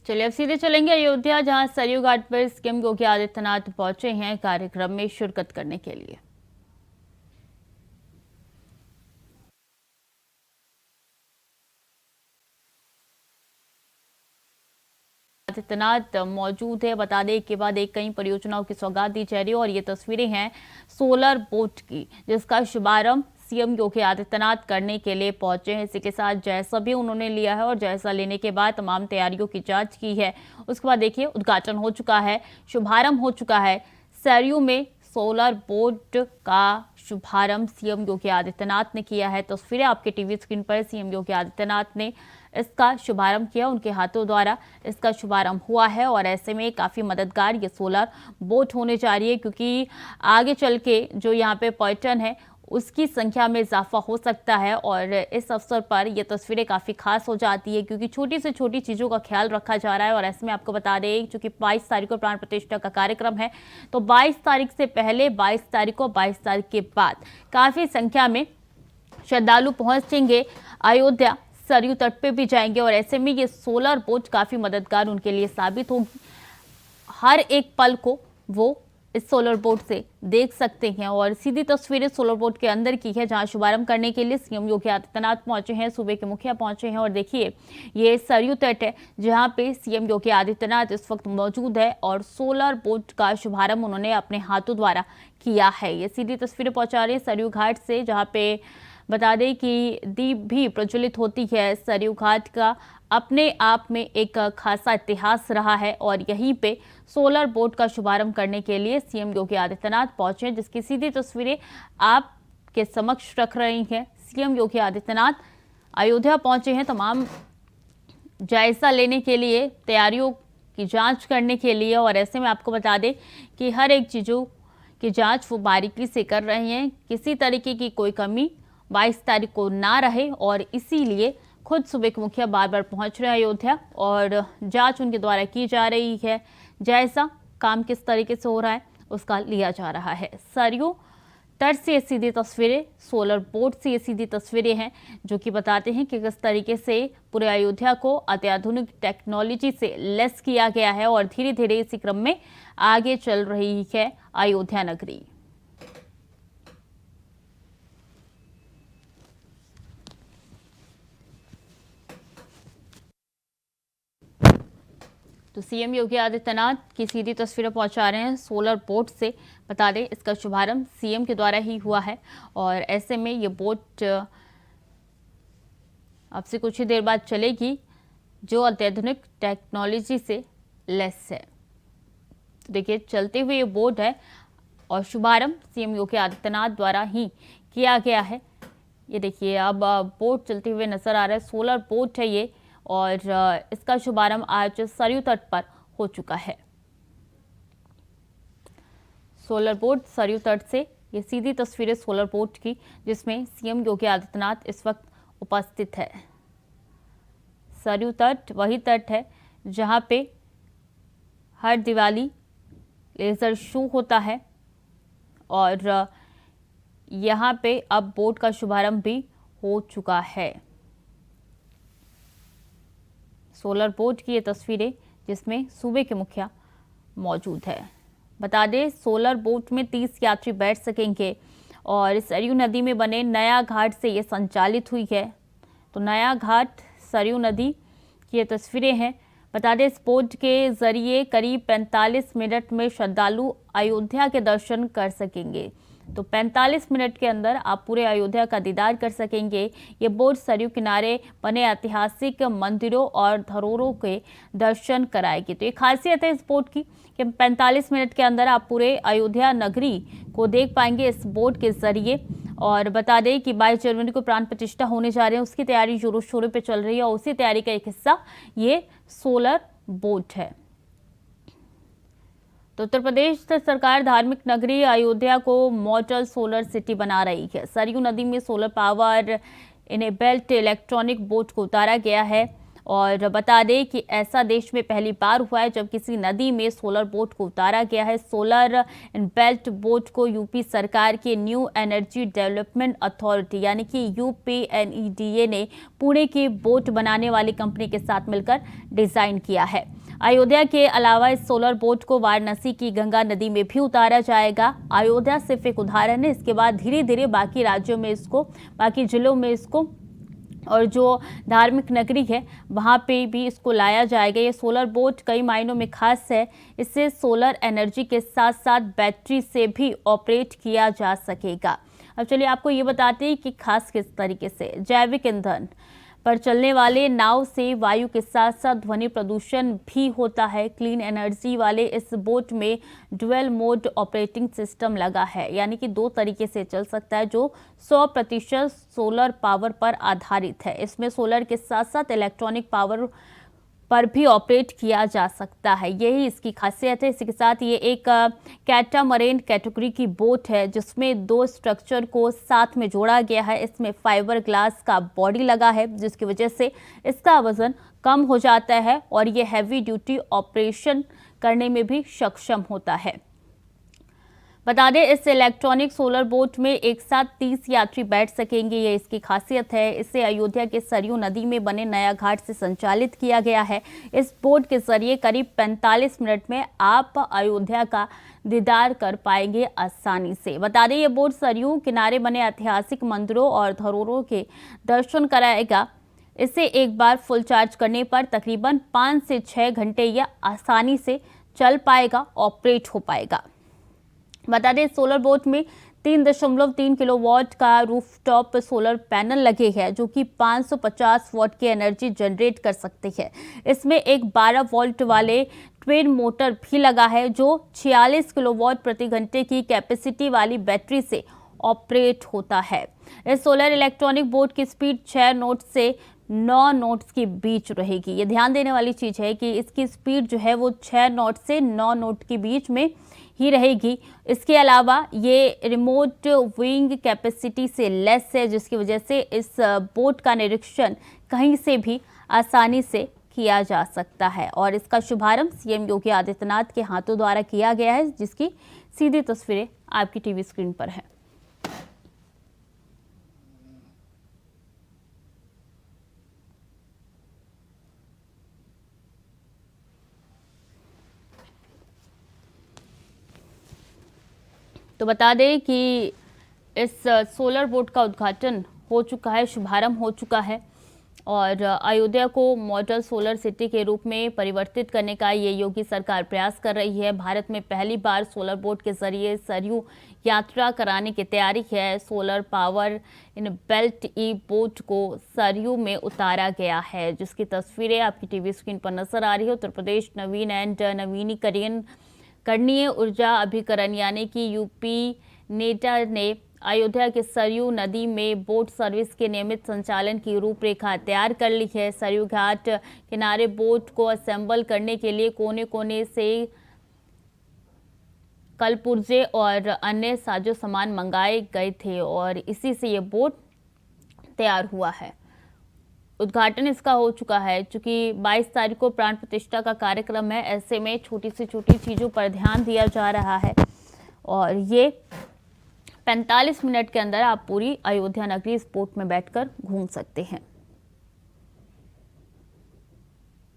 चलिए अब सीधे चलेंगे अयोध्या, जहां सरयू घाट पर सीएम योगी आदित्यनाथ पहुंचे हैं कार्यक्रम में शिरकत करने के लिए। आदित्यनाथ मौजूद है। बता दें के बाद एक कई परियोजनाओं की सौगात दी जा रही है और ये तस्वीरें हैं सोलर बोट की, जिसका शुभारंभ सीएम योगी आदित्यनाथ करने के लिए पहुंचे हैं। इसी के साथ जायजा भी उन्होंने लिया है और जायजा लेने के बाद तमाम तैयारियों की जांच की है। उसके बाद देखिए उद्घाटन हो चुका है, शुभारंभ हो चुका है। सरयू में सोलर बोट का शुभारंभ सीएम योगी आदित्यनाथ ने किया है। तस्वीरें आपके टीवी स्क्रीन पर। सीएम योगी आदित्यनाथ ने इसका शुभारंभ किया, उनके हाथों द्वारा इसका शुभारंभ हुआ है और ऐसे में काफ़ी मददगार ये सोलर बोट होने जा रही है, क्योंकि आगे चल के जो यहाँ पे पर्यटन है उसकी संख्या में इजाफा हो सकता है। और इस अवसर पर ये तस्वीरें काफ़ी खास हो जाती है, क्योंकि छोटी से छोटी चीज़ों का ख्याल रखा जा रहा है। और ऐसे में आपको बता दें, चूंकि 22 तारीख को प्राण प्रतिष्ठा का कार्यक्रम है, तो 22 तारीख से पहले, 22 तारीख को, 22 तारीख के बाद काफ़ी संख्या में श्रद्धालु पहुंचेंगे अयोध्या, सरयू तट पे भी जाएंगे। और ऐसे में ये सोलर बोट काफ़ी मददगार उनके लिए साबित होगी। हर एक पल को वो इस सोलर बोट से देख सकते हैं। और सीधी तस्वीरें सोलर बोट के अंदर की है, जहां शुभारंभ करने के लिए सीएम योगी आदित्यनाथ पहुंचे हैं, सूबे के मुखिया पहुंचे हैं। और देखिए ये सरयू तट है, जहां पे सीएम योगी आदित्यनाथ इस वक्त मौजूद है और सोलर बोट का शुभारंभ उन्होंने अपने हाथों द्वारा किया है। ये सीधी तस्वीरें पहुंचा रही है सरयू घाट से, जहां पे बता दें कि दीप भी प्रज्वलित होती है। सरयू घाट का अपने आप में एक खासा इतिहास रहा है और यहीं पे सोलर बोट का शुभारंभ करने के लिए सीएम योगी आदित्यनाथ पहुंचे, जिसकी सीधी तस्वीरें आपके समक्ष रख रही हैं। सीएम योगी आदित्यनाथ अयोध्या पहुंचे हैं तमाम जायजा लेने के लिए, तैयारियों की जांच करने के लिए। और ऐसे में आपको बता दें कि हर एक चीज़ों की जांच वो बारीकी से कर रहे हैं, किसी तरीके की कोई कमी 22 तारीख को ना रहे। और इसीलिए खुद सूबे के मुखिया बार बार पहुंच रहे हैं अयोध्या और जांच उनके द्वारा की जा रही है। जायजा काम किस तरीके से हो रहा है उसका लिया जा रहा है। सरयू तट से ये सीधी तस्वीरें, सोलर बोट से ये सीधी तस्वीरें हैं, जो कि बताते हैं कि किस तरीके से पूरे अयोध्या को अत्याधुनिक टेक्नोलॉजी से लैस किया गया है और धीरे धीरे इसी क्रम में आगे चल रही है अयोध्या नगरी। तो सीएम योगी आदित्यनाथ की सीधी तस्वीरें पहुंचा रहे हैं सोलर बोट से। बता दें इसका शुभारंभ सीएम के द्वारा ही हुआ है और ऐसे में ये बोट अब से कुछ ही देर बाद चलेगी, जो अत्याधुनिक टेक्नोलॉजी से लैस है। देखिए चलते हुए ये बोट है और शुभारंभ सीएम योगी आदित्यनाथ द्वारा ही किया गया है। ये देखिए अब बोट चलते हुए नजर आ रहा है, सोलर बोट है ये और इसका शुभारंभ आज सरयू तट पर हो चुका है। सोलर बोट सरयू तट से ये सीधी तस्वीरें सोलर बोट की, जिसमें सीएम योगी आदित्यनाथ इस वक्त उपस्थित है। सरयू तट वही तट है जहां पे हर दिवाली लेजर शो होता है और यहां पे अब बोट का शुभारंभ भी हो चुका है। सोलर बोट की ये तस्वीरें, जिसमें सूबे के मुखिया मौजूद है। बता दें सोलर बोट में 30 यात्री बैठ सकेंगे और सरयू नदी में बने नया घाट से ये संचालित हुई है। तो नया घाट सरयू नदी की ये तस्वीरें हैं। बता दें इस बोट के जरिए करीब 45 मिनट में श्रद्धालु अयोध्या के दर्शन कर सकेंगे। तो 45 मिनट के अंदर आप पूरे अयोध्या का दीदार कर सकेंगे। ये बोट सरयू किनारे बने ऐतिहासिक मंदिरों और धरोहरों के दर्शन कराएगी। तो ये खासियत है इस बोट की कि 45 मिनट के अंदर आप पूरे अयोध्या नगरी को देख पाएंगे इस बोट के जरिए। और बता दें कि 22 जनवरी को प्राण प्रतिष्ठा होने जा रहे हैं, उसकी तैयारी जोरों शोरों पे चल रही है और उसी तैयारी का एक हिस्सा ये सोलर बोट है। तो उत्तर प्रदेश सरकार धार्मिक नगरी अयोध्या को मॉडल सोलर सिटी बना रही है। सरयू नदी में solar power enabled electronic boat को उतारा गया है और बता दें कि ऐसा देश में पहली बार हुआ है जब किसी नदी में सोलर बोट को उतारा गया है। सोलर इनेबल्ड बोट को यूपी सरकार के न्यू एनर्जी डेवलपमेंट अथॉरिटी यानी कि UPNEDA ने पुणे की बोट बनाने वाली कंपनी के साथ मिलकर डिजाइन किया है। अयोध्या के अलावा इस सोलर बोट को वाराणसी की गंगा नदी में भी उतारा जाएगा। अयोध्या सिर्फ एक उदाहरण है, इसके बाद धीरे धीरे बाकी राज्यों में इसको, बाकी जिलों में इसको, और जो धार्मिक नगरी है वहाँ पे भी इसको लाया जाएगा। ये सोलर बोट कई मायनों में खास है। इससे सोलर एनर्जी के साथ साथ बैटरी से भी ऑपरेट किया जा सकेगा। अब चलिए आपको ये बताते हैं कि खास किस तरीके से जैविक ईंधन पर चलने वाले नाव से वायु के साथ साथ ध्वनि प्रदूषण भी होता है। क्लीन एनर्जी वाले इस बोट में डुअल मोड ऑपरेटिंग सिस्टम लगा है, यानी कि 2 तरीके से चल सकता है, जो 100% सोलर पावर पर आधारित है। इसमें सोलर के साथ साथ इलेक्ट्रॉनिक पावर पर भी ऑपरेट किया जा सकता है, यही इसकी खासियत है। इसी के साथ ये एक कैटामरेन कैटेगरी की बोट है, जिसमें 2 स्ट्रक्चर को साथ में जोड़ा गया है। इसमें फाइबर ग्लास का बॉडी लगा है, जिसकी वजह से इसका वजन कम हो जाता है और ये हैवी ड्यूटी ऑपरेशन करने में भी सक्षम होता है। बता दें, इस इलेक्ट्रॉनिक सोलर बोट में एक साथ 30 यात्री बैठ सकेंगे, ये इसकी खासियत है। इसे अयोध्या के सरयू नदी में बने नया घाट से संचालित किया गया है। इस बोट के जरिए करीब 45 मिनट में आप अयोध्या का दीदार कर पाएंगे आसानी से। बता दें, ये बोट सरयू किनारे बने ऐतिहासिक मंदिरों और धरोहरों के दर्शन कराएगा। इसे एक बार फुल चार्ज करने पर तकरीबन 5 से 6 घंटे यह आसानी से चल पाएगा, ऑपरेट हो पाएगा। बता दें, सोलर बोट में 3.3 किलोवाट का रूफटॉप सोलर पैनल लगे हैं, जो कि 550 वाट की एनर्जी जनरेट कर सकते हैं। इसमें एक 12 वोल्ट वाले ट्विन मोटर भी लगा है, जो 46 किलोवाट प्रति घंटे की कैपेसिटी वाली बैटरी से ऑपरेट होता है। इस सोलर इलेक्ट्रॉनिक बोट की स्पीड 6 नॉट से 9 नॉट्स के बीच रहेगी। ये ध्यान देने वाली चीज है कि इसकी स्पीड जो है वो 6 नॉट से 9 नॉट के बीच में ही रहेगी। इसके अलावा ये रिमोट विंग कैपेसिटी से लेस है, जिसकी वजह से इस बोट का निरीक्षण कहीं से भी आसानी से किया जा सकता है। और इसका शुभारंभ सीएम योगी आदित्यनाथ के हाथों द्वारा किया गया है, जिसकी सीधी तस्वीरें आपकी टीवी स्क्रीन पर है। तो बता दें कि इस सोलर बोट का उद्घाटन हो चुका है, शुभारंभ हो चुका है और अयोध्या को मॉडल सोलर सिटी के रूप में परिवर्तित करने का ये योगी सरकार प्रयास कर रही है। भारत में पहली बार सोलर बोट के जरिए सरयू यात्रा कराने की तैयारी है। Solar power in belt E boat को सरयू में उतारा गया है, जिसकी तस्वीरें आपकी टीवी स्क्रीन पर नजर आ रही है। उत्तर प्रदेश नवीन एंड नवीनीकरणीय ऊर्जा अभिकरण यानी कि यूपी नेटा ने अयोध्या के सरयू नदी में बोट सर्विस के नियमित संचालन की रूपरेखा तैयार कर ली है। सरयू घाट किनारे बोट को असेंबल करने के लिए कोने कोने से कलपुर्जे और अन्य साजो सामान मंगाए गए थे और इसी से ये बोट तैयार हुआ है। उद्घाटन इसका हो चुका है। चूंकि 22 तारीख को प्राण प्रतिष्ठा का कार्यक्रम है, ऐसे में छोटी से छोटी चीज़ों पर ध्यान दिया जा रहा है और ये 45 मिनट के अंदर आप पूरी अयोध्या नगरी इस बोट में बैठकर घूम सकते हैं।